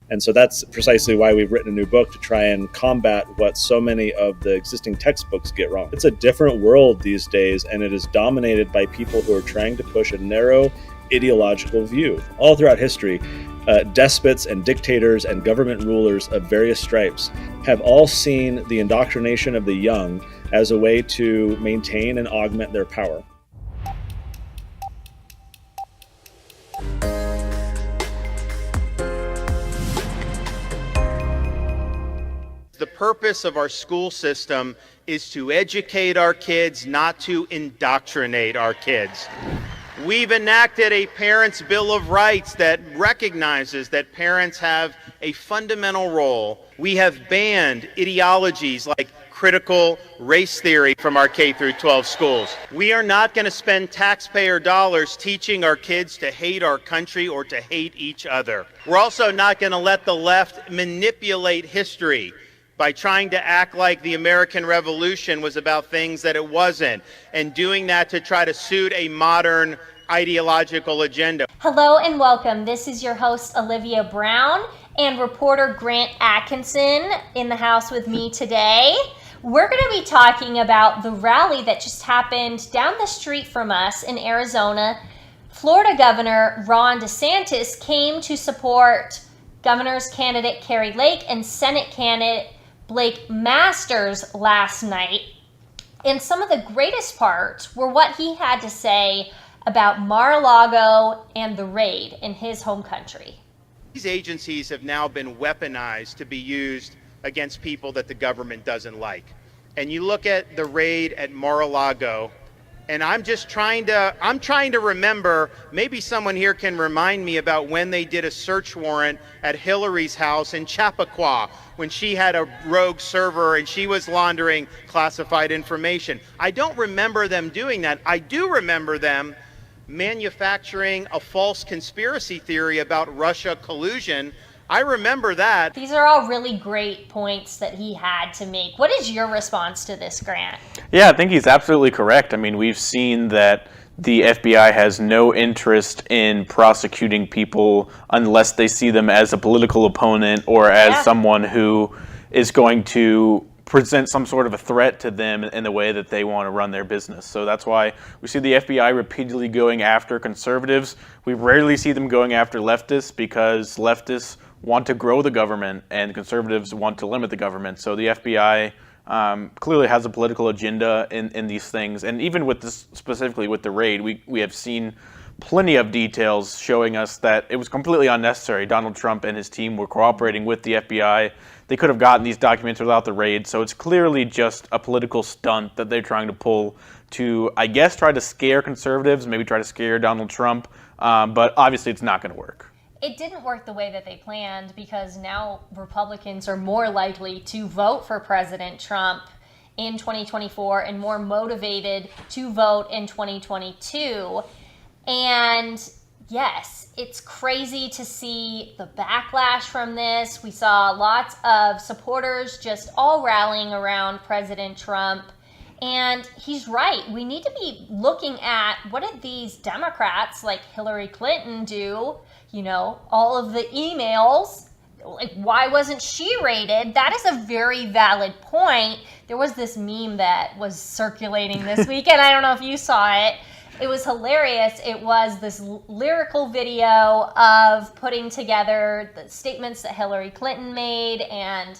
And so that's precisely why we've written a new book, to try and combat what so many of the existing textbooks get wrong. It's a different world these days, and it is dominated by people who are trying to push a narrow ideological view. All throughout history, despots and dictators and government rulers of various stripes have all seen the indoctrination of the young as a way to maintain and augment their power. The purpose of our school system is to educate our kids, not to indoctrinate our kids. We've enacted a Parents' Bill of Rights that recognizes that parents have a fundamental role. We have banned ideologies like critical race theory from our K through 12 schools. We are not going to spend taxpayer dollars teaching our kids to hate our country or to hate each other. We're also not going to let the left manipulate history by trying to act like the American Revolution was about things that it wasn't, and doing that to try to suit a modern ideological agenda. Hello and welcome. This is your host, Olivia Brown, and reporter Grant Atkinson in the house with me today. We're going to be talking about the rally that just happened down the street from us in Arizona. Florida Governor Ron DeSantis came to support governor's candidate Kari Lake and Senate candidate Blake Masters last night. And some of the greatest parts were what he had to say about Mar-a-Lago and the raid in his home country. These agencies have now been weaponized to be used against people that the government doesn't like. And you look at the raid at Mar-a-Lago, and I'm trying to remember, maybe someone here can remind me about when they did a search warrant at Hillary's house in Chappaqua, when she had a rogue server and she was laundering classified information. I don't remember them doing that. I do remember them manufacturing a false conspiracy theory about Russia collusion. I remember that. These are all really great points that he had to make. What is your response to this, Grant? Yeah, I think he's absolutely correct. I mean, we've seen that the FBI has no interest in prosecuting people unless they see them as a political opponent or as someone who is going to present some sort of a threat to them in the way that they want to run their business. So that's why we see the FBI repeatedly going after conservatives. We rarely see them going after leftists, because leftists want to grow the government and conservatives want to limit the government. So the FBI clearly has a political agenda in these things. And even with this, specifically with the raid, we have seen plenty of details showing us that it was completely unnecessary. Donald Trump and his team were cooperating with the FBI. They could have gotten these documents without the raid. So it's clearly just a political stunt that they're trying to pull to, I guess, try to scare conservatives, maybe try to scare Donald Trump. But obviously it's not going to work. It didn't work the way that they planned, because now Republicans are more likely to vote for President Trump in 2024 and more motivated to vote in 2022. And yes, it's crazy to see the backlash from this. We saw lots of supporters just all rallying around President Trump. And he's right. We need to be looking at, what did these Democrats like Hillary Clinton do? You know, all of the emails, like, why wasn't she raided? That is a very valid point. There was this meme that was circulating this weekend. I don't know if you saw it. It was hilarious. It was this lyrical video of putting together the statements that Hillary Clinton made, and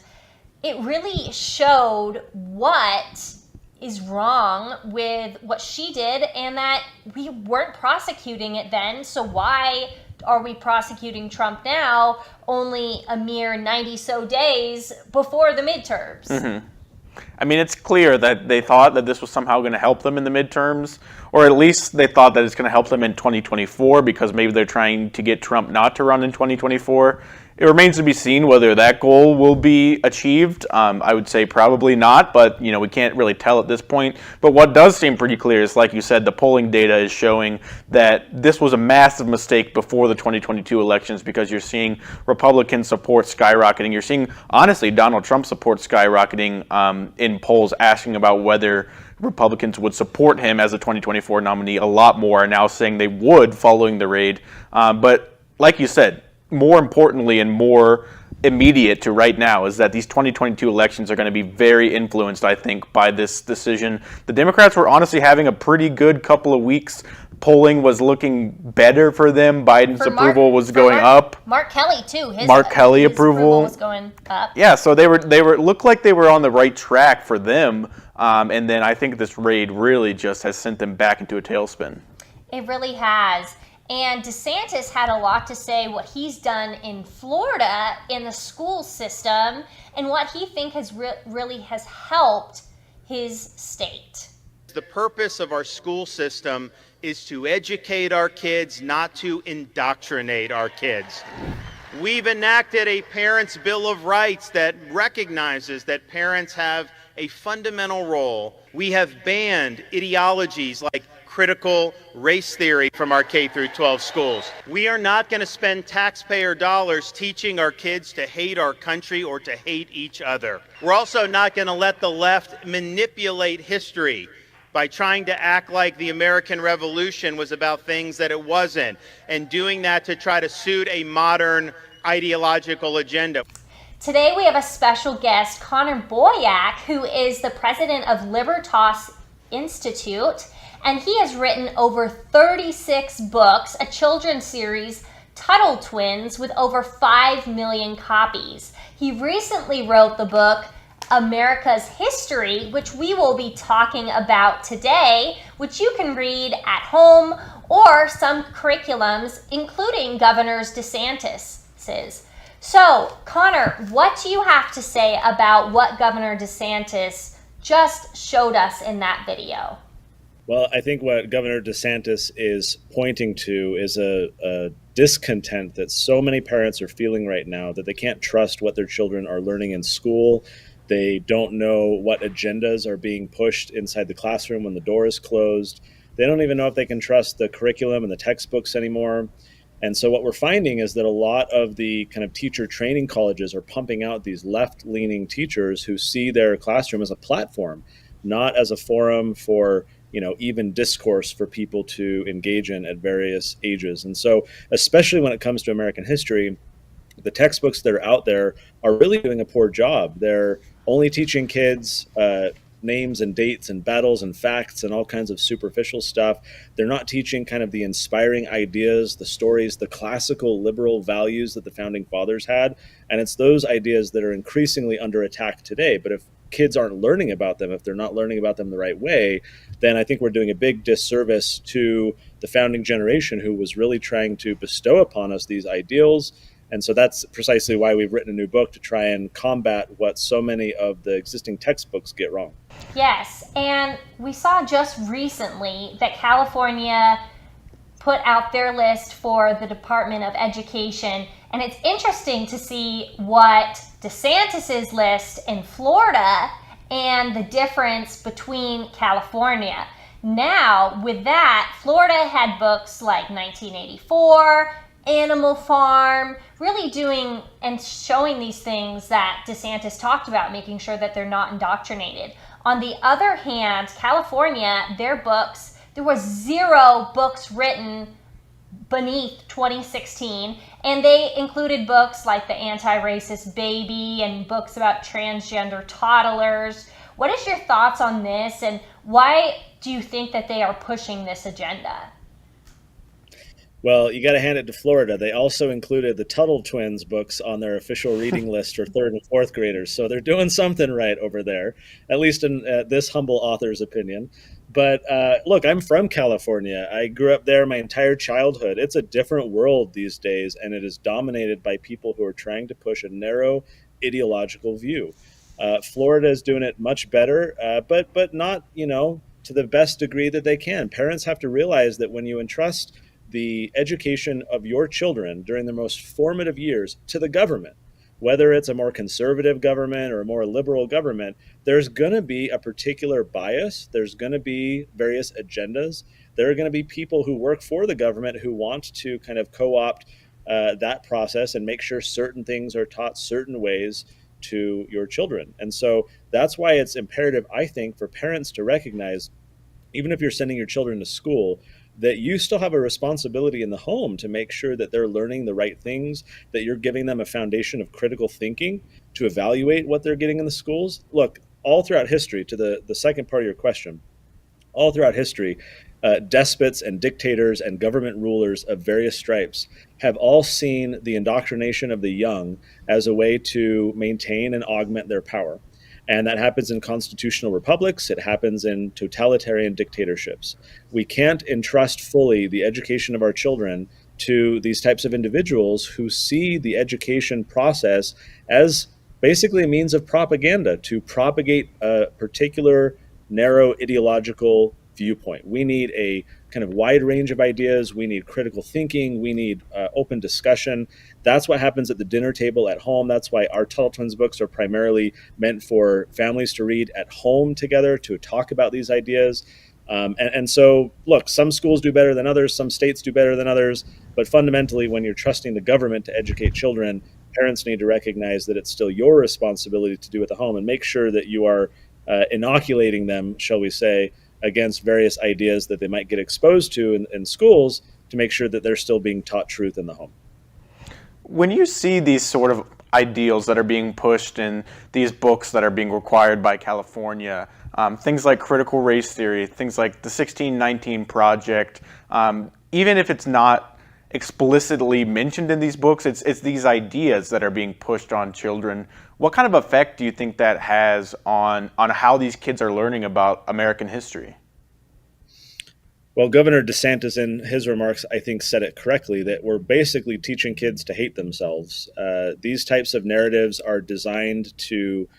it really showed what is wrong with what she did, and that we weren't prosecuting it then. So why are we prosecuting Trump now, only a mere 90 so days before the midterms? Mm-hmm. I mean, it's clear that they thought that this was somehow going to help them in the midterms, or at least they thought that it's going to help them in 2024, because maybe they're trying to get Trump not to run in 2024. It remains to be seen whether that goal will be achieved. I would say probably not, but we can't really tell at this point. But what does seem pretty clear is, like you said, the polling data is showing that this was a massive mistake before the 2022 elections, because you're seeing Republican support skyrocketing. You're seeing, honestly, Donald Trump support skyrocketing in polls, asking about whether Republicans would support him as a 2024 nominee. A lot more are now saying they would following the raid. But like you said, more importantly and more immediate to right now is that these 2022 elections are going to be very influenced, I think, by this decision. The Democrats were honestly having a pretty good couple of weeks. Polling was looking better for them. Biden's approval was going up. Mark Kelly too. His approval was going up. Yeah, so they looked like they were on the right track for them. And then I think this raid really just has sent them back into a tailspin. It really has. And DeSantis had a lot to say what he's done in Florida in the school system and what he thinks has really has helped his state. The purpose of our school system is to educate our kids, not to indoctrinate our kids. We've enacted a Parents' Bill of Rights that recognizes that parents have a fundamental role. We have banned ideologies like critical race theory from our K through 12 schools. We are not going to spend taxpayer dollars teaching our kids to hate our country or to hate each other. We're also not going to let the left manipulate history by trying to act like the American Revolution was about things that it wasn't, and doing that to try to suit a modern ideological agenda. Today we have a special guest, Conor Boyack, who is the president of Libertas Institute, and he has written over 36 books, a children's series, Tuttle Twins, with over 5 million copies. He recently wrote the book America's History, which we will be talking about today, which you can read at home or some curriculums, including Governor DeSantis's. So, Conor, what do you have to say about what Governor DeSantis just showed us in that video? Well, I think what Governor DeSantis is pointing to is a discontent that so many parents are feeling right now, that they can't trust what their children are learning in school. They don't know what agendas are being pushed inside the classroom when the door is closed. They don't even know if they can trust the curriculum and the textbooks anymore. And so what we're finding is that a lot of the kind of teacher training colleges are pumping out these left-leaning teachers who see their classroom as a platform, not as a forum for even discourse for people to engage in at various ages. And so, especially when it comes to American history, the textbooks that are out there are really doing a poor job. They're only teaching kids names and dates and battles and facts and all kinds of superficial stuff. They're not teaching kind of the inspiring ideas, the stories, the classical liberal values that the founding fathers had. And it's those ideas that are increasingly under attack today. But if kids aren't learning about them, if they're not learning about them the right way, then I think we're doing a big disservice to the founding generation who was really trying to bestow upon us these ideals. And so that's precisely why we've written a new book, to try and combat what so many of the existing textbooks get wrong. Yes, and we saw just recently that California put out their list for the Department of Education, and it's interesting to see what DeSantis's list in Florida and the difference between California. Now, with that, Florida had books like 1984, Animal Farm, really doing and showing these things that DeSantis talked about, making sure that they're not indoctrinated. On the other hand, California, their books, there was 0 books written beneath 2016, and they included books like The Anti-Racist Baby and books about transgender toddlers. What is your thoughts on this, and why do you think that they are pushing this agenda? Well, you got to hand it to Florida. They also included the Tuttle Twins books on their official reading list for 3rd and 4th graders. So they're doing something right over there, at least in this humble author's opinion. But look, I'm from California. I grew up there my entire childhood. It's a different world these days, and it is dominated by people who are trying to push a narrow ideological view. Florida is doing it much better, but not, to the best degree that they can. Parents have to realize that when you entrust the education of your children during their most formative years to the government, whether it's a more conservative government or a more liberal government, there's going to be a particular bias. There's going to be various agendas. There are going to be people who work for the government who want to kind of co-opt that process and make sure certain things are taught certain ways to your children. And so that's why it's imperative, I think, for parents to recognize, even if you're sending your children to school, that you still have a responsibility in the home to make sure that they're learning the right things, that you're giving them a foundation of critical thinking to evaluate what they're getting in the schools. Look, all throughout history, to the second part of your question, all throughout history, despots and dictators and government rulers of various stripes have all seen the indoctrination of the young as a way to maintain and augment their power. And that happens in constitutional republics. It happens in totalitarian dictatorships. We can't entrust fully the education of our children to these types of individuals who see the education process as basically a means of propaganda to propagate a particular narrow ideological viewpoint. We need a kind of wide range of ideas. We need critical thinking. We need open discussion. That's what happens at the dinner table at home. That's why our Tuttle Twins books are primarily meant for families to read at home together to talk about these ideas. And so, look, some schools do better than others. Some states do better than others. But fundamentally, when you're trusting the government to educate children, parents need to recognize that it's still your responsibility to do at the home and make sure that you are inoculating them, shall we say, against various ideas that they might get exposed to in schools to make sure that they're still being taught truth in the home. When you see these sort of ideals that are being pushed in these books that are being required by California, things like critical race theory, things like the 1619 Project, even if it's not explicitly mentioned in these books, it's these ideas that are being pushed on children. What kind of effect do you think that has on how these kids are learning about American history? Well, Governor DeSantis, in his remarks, I think said it correctly, that we're basically teaching kids to hate themselves. These types of narratives are designed to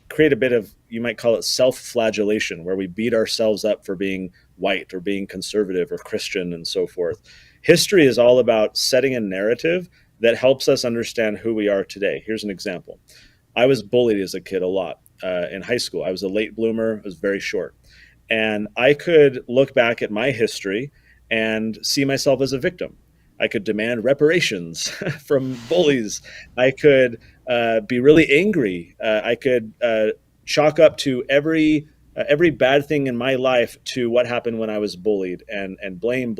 create a bit of, you might call it self-flagellation, where we beat ourselves up for being white or being conservative or Christian and so forth. History is all about setting a narrative that helps us understand who we are today. Here's an example. I was bullied as a kid a lot in high school. I was a late bloomer. I was very short. And I could look back at my history and see myself as a victim. I could demand reparations from bullies. I could be really angry. I could chalk up to every bad thing in my life to what happened when I was bullied and blame.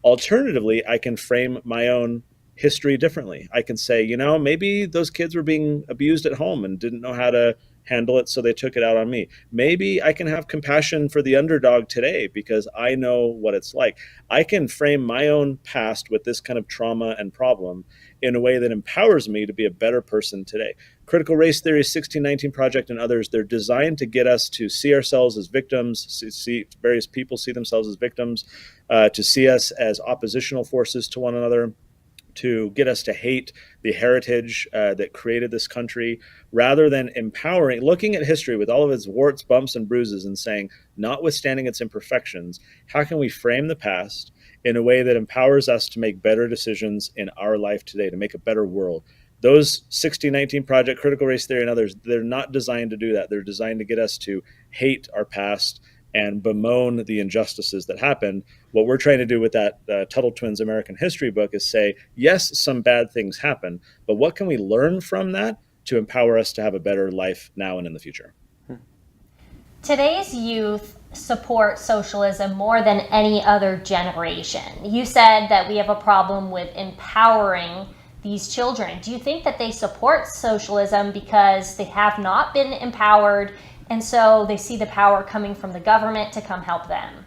Alternatively, I can frame my own history differently. I can say, maybe those kids were being abused at home and didn't know how to handle it, so they took it out on me. Maybe I can have compassion for the underdog today because I know what it's like. I can frame my own past with this kind of trauma and problem in a way that empowers me to be a better person today. Critical race theory, 1619 Project, and others, they're designed to get us to see ourselves as victims, see various people see themselves as victims, to see us as oppositional forces to one another, to get us to hate the heritage that created this country, rather than empowering, looking at history with all of its warts, bumps, and bruises and saying, notwithstanding its imperfections, how can we frame the past in a way that empowers us to make better decisions in our life today, to make a better world? Those 1619 Project, critical race theory, and others, they're not designed to do that. They're designed to get us to hate our past and bemoan the injustices that happened. What we're trying to do with that Tuttle Twins American History book is say, yes, some bad things happen, but what can we learn from that to empower us to have a better life now and in the future? Today's youth support socialism more than any other generation. You said that we have a problem with empowering these children. Do you think that they support socialism because they have not been empowered, and so they see the power coming from the government to come help them?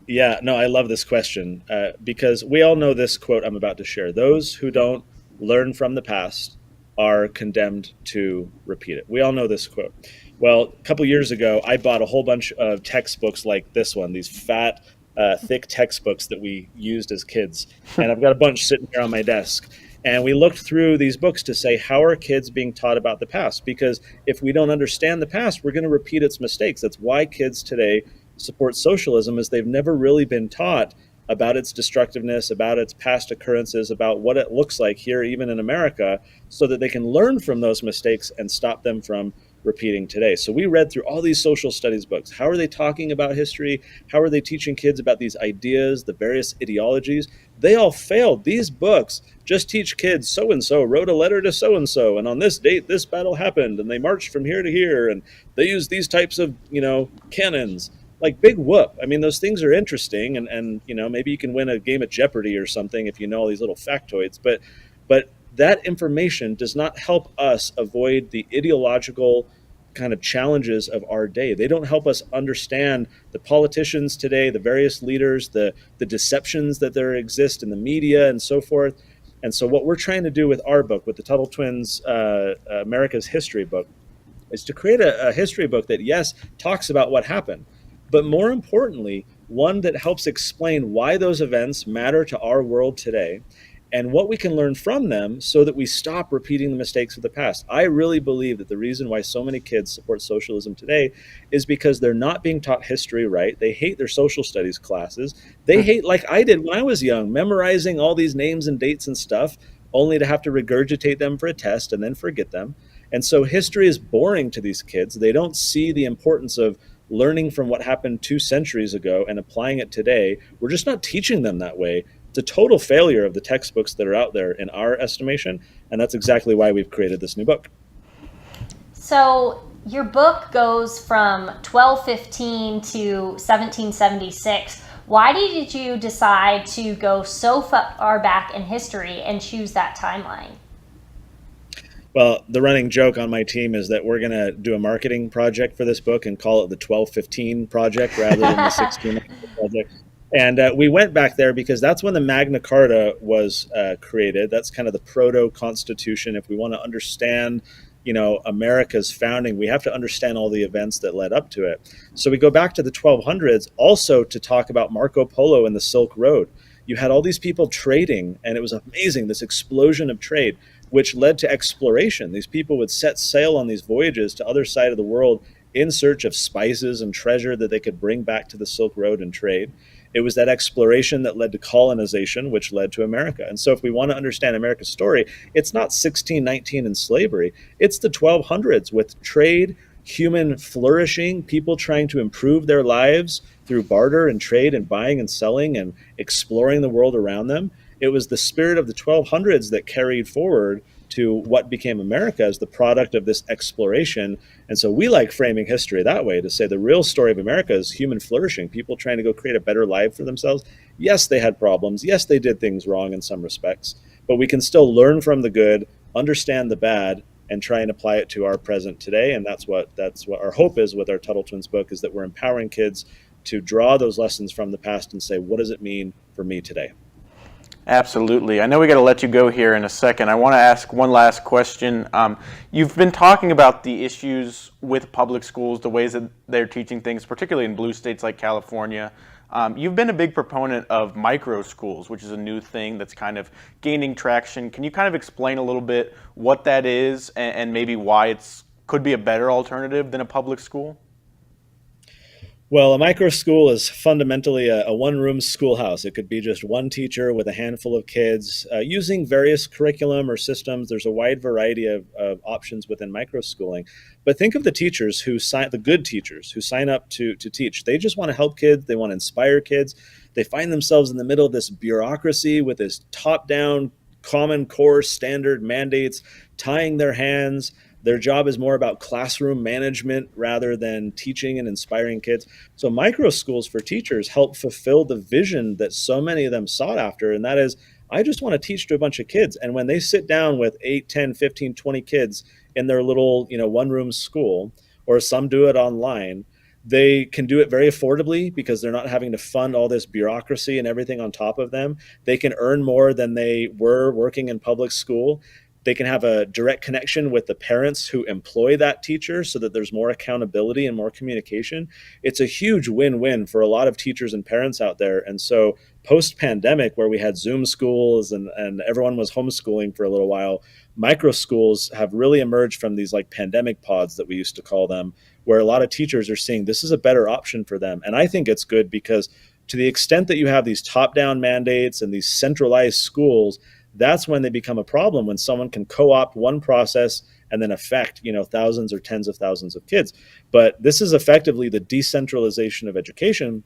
Yeah, no, I love this question because we all know this quote I'm about to share. Those who don't learn from the past are condemned to repeat it. We all know this quote. Well, a couple years ago, I bought a whole bunch of textbooks like this one, these fat, thick textbooks that we used as kids. And I've got a bunch sitting here on my desk. And we looked through these books to say, how are kids being taught about the past? Because if we don't understand the past, we're going to repeat its mistakes. That's why kids today support socialism, is they've never really been taught about its destructiveness, about its past occurrences, about what it looks like here, even in America, so that they can learn from those mistakes and stop them from repeating today. So we read through all these social studies books. How are they talking about history? How are they teaching kids about these ideas, the various ideologies? They all failed. These books just teach kids so-and-so wrote a letter to so-and-so, and on this date, this battle happened, and they marched from here to here, and they used these types of, cannons. like big whoop. I mean, those things are interesting, and maybe you can win a game of Jeopardy or something if you know all these little factoids. But that information does not help us avoid the ideological kind of challenges of our day. They don't help us understand the politicians today, the various leaders, the deceptions that there exist in the media and so forth. And so what we're trying to do with our book, with the Tuttle Twins America's History book, is to create a history book that, yes, talks about what happened, but more importantly, one that helps explain why those events matter to our world today and what we can learn from them so that we stop repeating the mistakes of the past. I really believe that the reason why so many kids support socialism today is because they're not being taught history right. They hate their social studies classes. They hate, like I did when I was young, memorizing all these names and dates and stuff, only to have to regurgitate them for a test and then forget them. And so history is boring to these kids. They don't see the importance of learning from what happened 2 centuries ago and applying it today. We're just not teaching them that way. It's a total failure of the textbooks that are out there in our estimation, and that's exactly why we've created this new book. So your book goes from 1215 to 1776. Why did you decide to go so far back in history and choose that timeline? Well, the running joke on my team is that we're going to do a marketing project for this book and call it the 1215 project rather than the 1600 project. And we went back there because that's when the Magna Carta was created. That's kind of the proto-constitution. If we want to understand, America's founding, we have to understand all the events that led up to it. So we go back to the 1200s also to talk about Marco Polo and the Silk Road. You had all these people trading, and it was amazing, this explosion of trade, which led to exploration. These people would set sail on these voyages to other side of the world in search of spices and treasure that they could bring back to the Silk Road and trade. It was that exploration that led to colonization, which led to America. And so if we want to understand America's story, it's not 1619 and slavery. It's the 1200s with trade, human flourishing, people trying to improve their lives through barter and trade and buying and selling and exploring the world around them. It was the spirit of the 1200s that carried forward to what became America as the product of this exploration. And so we like framing history that way, to say the real story of America is human flourishing, people trying to go create a better life for themselves. Yes, they had problems. Yes, they did things wrong in some respects, but we can still learn from the good, understand the bad, and try and apply it to our present today. And that's what our hope is with our Tuttle Twins book, is that we're empowering kids to draw those lessons from the past and say, what does it mean for me today? Absolutely. I know we got to let you go here in a second. I want to ask one last question. You've been talking about the issues with public schools, the ways that they're teaching things, particularly in blue states like California. You've been a big proponent of micro schools, which is a new thing that's kind of gaining traction. Can you kind of explain a little bit what that is and maybe why it's could be a better alternative than a public school? Well, a micro school is fundamentally a one-room schoolhouse. It could be just one teacher with a handful of kids using various curriculum or systems. There's a wide variety of options within micro schooling. But think of the teachers the good teachers who sign up to teach. They just want to help kids. They want to inspire kids. They find themselves in the middle of this bureaucracy with this top-down common core standard mandates tying their hands. Their job is more about classroom management rather than teaching and inspiring kids. So micro schools for teachers help fulfill the vision that so many of them sought after. And that is, I just want to teach to a bunch of kids. And when they sit down with 8, 10, 15, 20 kids in their little, one-room school, or some do it online, they can do it very affordably because they're not having to fund all this bureaucracy and everything on top of them. They can earn more than they were working in public school. They can have a direct connection with the parents who employ that teacher so that there's more accountability and more communication. It's a huge win-win for a lot of teachers and parents out there. And so post-pandemic, where we had Zoom schools and everyone was homeschooling for a little while, micro schools have really emerged from these like pandemic pods that we used to call them, where a lot of teachers are seeing this is a better option for them. And I think it's good because to the extent that you have these top-down mandates and these centralized schools, that's when they become a problem, when someone can co-opt one process and then affect, thousands or tens of thousands of kids. But this is effectively the decentralization of education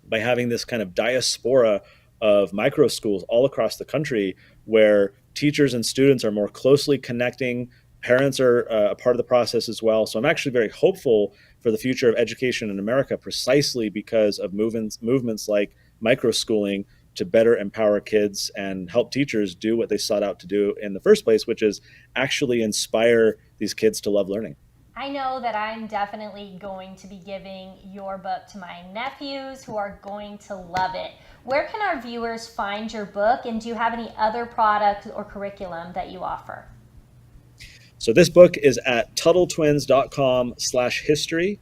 by having this kind of diaspora of micro schools all across the country where teachers and students are more closely connecting, Parents are a part of the process as well. So I'm actually very hopeful for the future of education in America, precisely because of movements like microschooling to better empower kids and help teachers do what they sought out to do in the first place, which is actually inspire these kids to love learning. I know that I'm definitely going to be giving your book to my nephews who are going to love it. Where can our viewers find your book, and do you have any other products or curriculum that you offer? So this book is at TuttleTwins.com/history.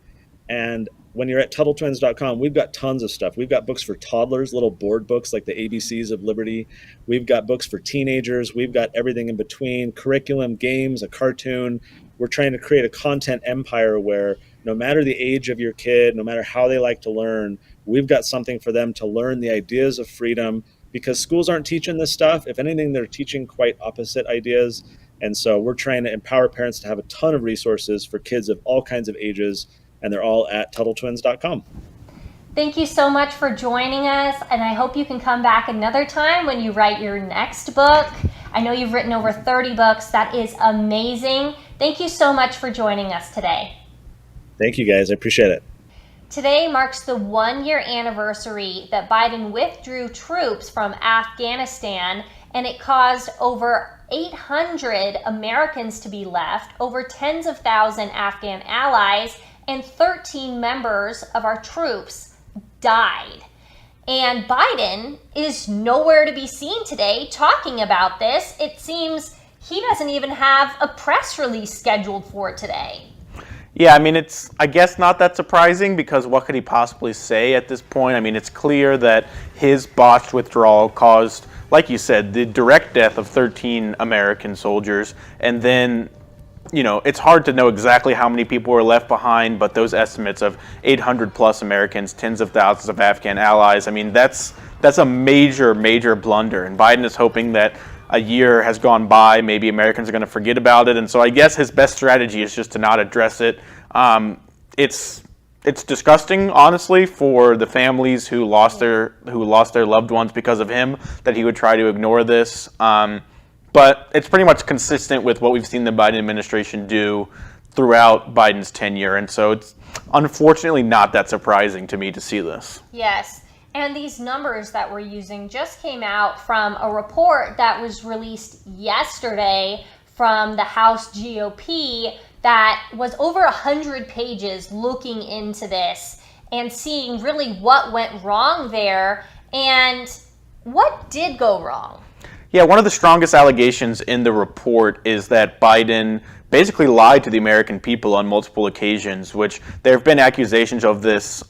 And when you're at TuttleTwins.com, we've got tons of stuff. We've got books for toddlers, little board books like the ABCs of Liberty. We've got books for teenagers. We've got everything in between, curriculum, games, a cartoon. We're trying to create a content empire where no matter the age of your kid, no matter how they like to learn, we've got something for them to learn the ideas of freedom, because schools aren't teaching this stuff. If anything, they're teaching quite opposite ideas. And so we're trying to empower parents to have a ton of resources for kids of all kinds of ages, and they're all at TuttleTwins.com. Thank you so much for joining us, and I hope you can come back another time when you write your next book. I know you've written over 30 books. That is amazing. Thank you so much for joining us today. Thank you, guys. I appreciate it. Today marks the 1-year anniversary that Biden withdrew troops from Afghanistan, and it caused over 800 Americans to be left, over tens of thousands Afghan allies, and 13 members of our troops died. And Biden is nowhere to be seen today talking about this. It seems he doesn't even have a press release scheduled for today. Yeah, I mean, it's, I guess, not that surprising, because what could he possibly say at this point? I mean, it's clear that his botched withdrawal caused, like you said, the direct death of 13 American soldiers. And then, you know, it's hard to know exactly how many people were left behind, but those estimates of 800 plus Americans, tens of thousands of Afghan allies, I mean, that's a major, major blunder. And Biden is hoping that a year has gone by, maybe Americans are going to forget about it, and so I guess his best strategy is just to not address it. It's disgusting, honestly, for the families who lost their loved ones because of him, that he would try to ignore this. But it's pretty much consistent with what we've seen the Biden administration do throughout Biden's tenure, and so it's unfortunately not that surprising to me to see this. Yes. And these numbers that we're using just came out from a report that was released yesterday from the House GOP that was over 100 pages looking into this and seeing really what went wrong there and what did go wrong. Yeah, one of the strongest allegations in the report is that Biden basically lied to the American people on multiple occasions, which there have been accusations of this,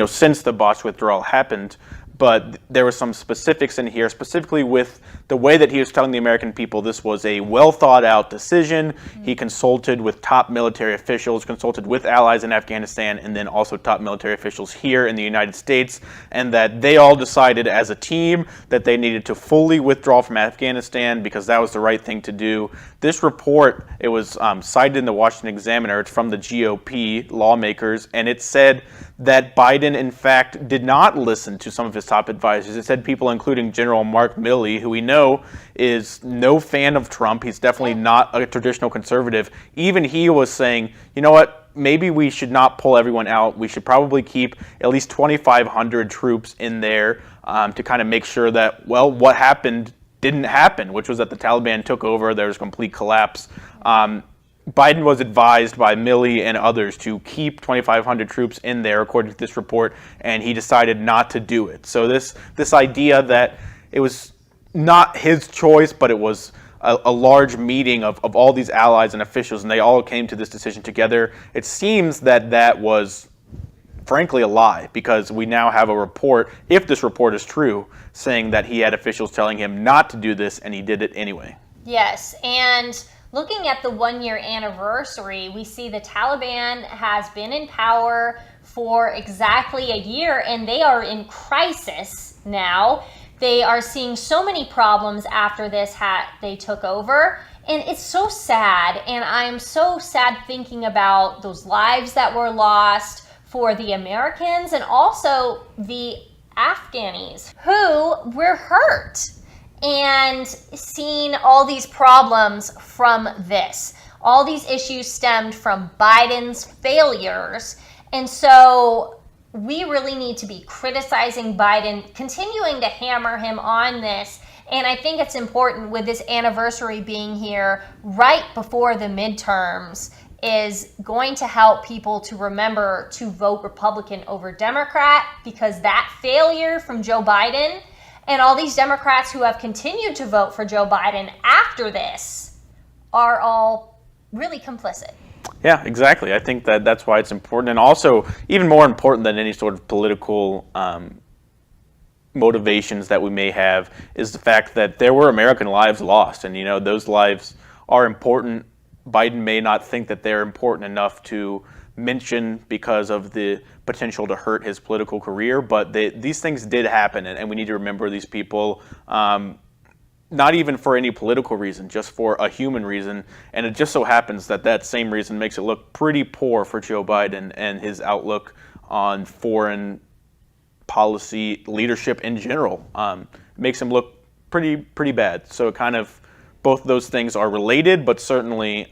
since the botched withdrawal happened. But there were some specifics in here, specifically with the way that he was telling the American people this was a well thought out decision. He consulted with top military officials, consulted with allies in Afghanistan, and then also top military officials here in the United States, and that they all decided as a team that they needed to fully withdraw from Afghanistan because that was the right thing to do. This report, it was cited in the Washington Examiner. It's from the GOP lawmakers, and it said that Biden, in fact, did not listen to some of his top advisors. It said people including General Mark Milley, who we know is no fan of Trump. He's definitely not a traditional conservative. Even he was saying, you know what, maybe we should not pull everyone out. We should probably keep at least 2,500 troops in there to kind of make sure that, well, what happened didn't happen, which was that the Taliban took over. There was complete collapse. Biden was advised by Milley and others to keep 2,500 troops in there, according to this report, and he decided not to do it. So this idea that it was not his choice, but it was a large meeting of all these allies and officials, and they all came to this decision together. It seems that was, frankly, a lie, because we now have a report, if this report is true, saying that he had officials telling him not to do this, and he did it anyway. Yes, and looking at the 1-year anniversary, we see the Taliban has been in power for exactly a year, and they are in crisis now. They are seeing so many problems after they took over, and it's so sad, and I'm so sad thinking about those lives that were lost for the Americans and also the Afghanis who were hurt and seeing all these problems from this. all these issues stemmed from Biden's failures. And so we really need to be criticizing Biden, continuing to hammer him on this. And I think it's important, with this anniversary being here right before the midterms, is going to help people to remember to vote Republican over Democrat, because that failure from Joe Biden and all these Democrats who have continued to vote for Joe Biden after this are all really complicit. Yeah, exactly. I think that that's why it's important, and also even more important than any sort of political motivations that we may have is the fact that there were American lives lost, and those lives are important. Biden may not think that they're important enough to mention because of the potential to hurt his political career, but these things did happen, and we need to remember these people, not even for any political reason, just for a human reason. And it just so happens that that same reason makes it look pretty poor for Joe Biden and his outlook on foreign policy leadership in general. Makes him look pretty bad. So kind of both those things are related, but certainly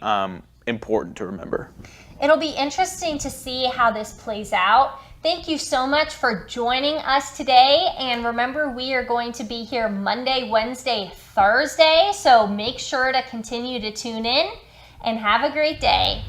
important to remember. It'll be interesting to see how this plays out. Thank you so much for joining us today. And remember, we are going to be here Monday, Wednesday, Thursday. So make sure to continue to tune in, and have a great day.